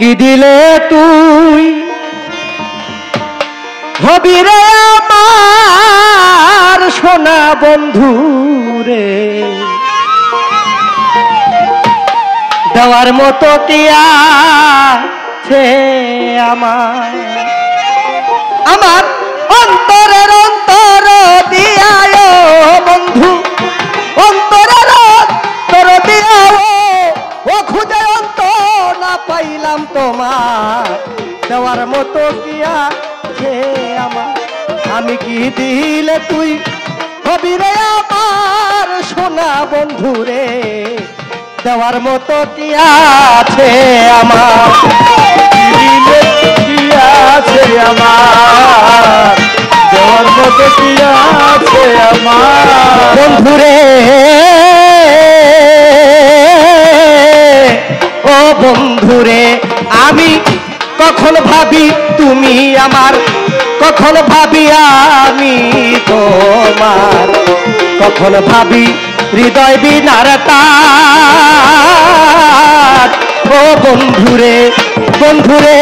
কি দিলে তুই হবি রে আমার সোনা বন্ধু রে, দেওয়ার মতো কি আছে আমার? আমার অন্তরের অন্তর দিয়ায় বন্ধু, অন্তরের অন্তর দিয়াও ও খুঁজে অন্তর না পাইলাম তোমার, দেওয়ার মতো কি আছে আমার? আমি কি দিলে তুই হবি রে আমার সোনা বন্ধু রে, দেওয়ার মতো কি আছে আমার? দিলে কি আছে আমার, দেওয়ার মতো কি আছে আমার? বন্ধু রে ও বন্ধু রে, আমি কখন ভাবি তুমি আমার, কখন ভাবি আমি তোমার, কখন ভাবি হৃদয় বিনার তার। ও বন্ধুরে বন্ধুরে,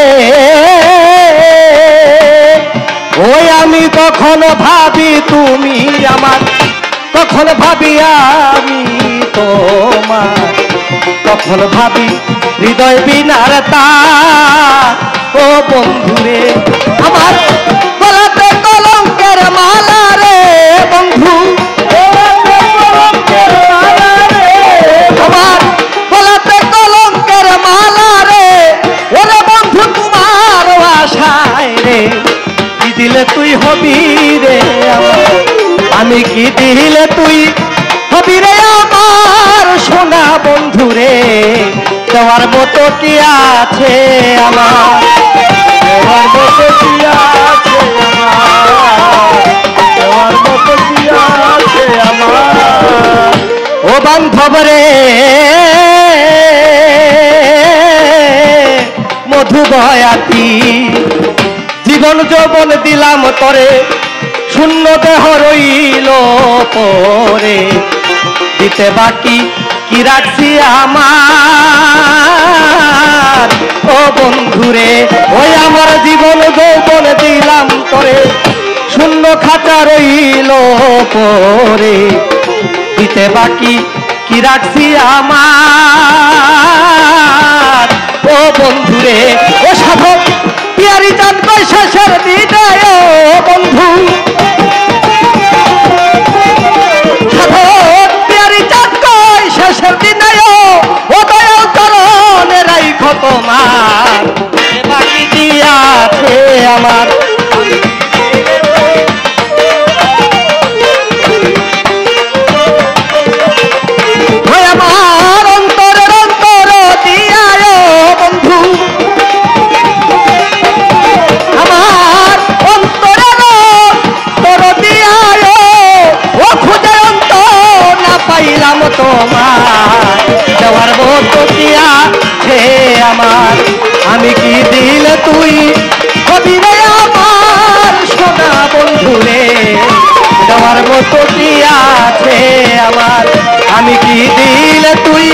ওই আমি কখন ভাবি তুমি আমার, কখন ভাবি আমি তোমার, কখন ভাবি হৃদয় বিনার তার। ও বন্ধুরে আমার গলাতে কলঙ্কের মালা রে বন্ধু, আমার গলাতে কলঙ্কের মালা রে, ওরে বন্ধু তোমার আশায় রে, কি দিলে তুই হবি রে আমার? আমি কি দিলে তুই হবি রে আমার সোনা বন্ধু রে, দেওয়ার মতো কি আছে আমার? দেওয়ার মতো কি আছে আমার, দেওয়ার মতো কি আছে আমার? ও বান্ধব রে মধু বয়াতি, জীবন যৌবন দিলাম তরে, শূন্য দেহ রইল পরে, দিতে বাকি কি রাখছি আমার? ও বন্ধুরে ওই আমার জীবন যৌবন দিলাম তরে, শূন্য খাঁচা রইল পরে, দিতে বাকি কি রাখছি আমার? ও বন্ধুরে ও সাধক পিয়ারি চাঁদ কই শেষের দিনে ও বন্ধু, সাধক পিয়ারি চাঁদ কই শেষের দিনে ও দয়াল চরণে রাইখো তোমার, বাকি কি আছে আমার? আমার অন্তরের অন্তর দিয়ায় বন্ধু, আমার অন্তরের অন্তর দিয়ায় ও খুঁজে অন্তর না পাইলাম তোমার, দেওয়ার মতো কি আছে আমার? আমি কি দিলে তুই হবি রে আমার সোনা বন্ধু রে, দেওয়ার মতো কি আছে আমার? আমি কি দিলে তুই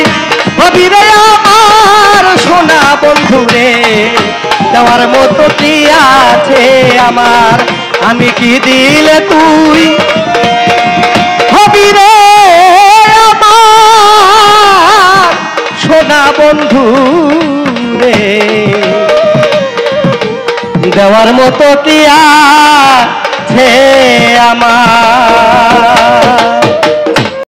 হবি রে আমার সোনা বন্ধু রে, দেওয়ার মতো কি আছে আমার? আমি কি দিলে তুই হবি রে আমার সোনা বন্ধু রে, দেওয়ার মতো কি আছে আমার?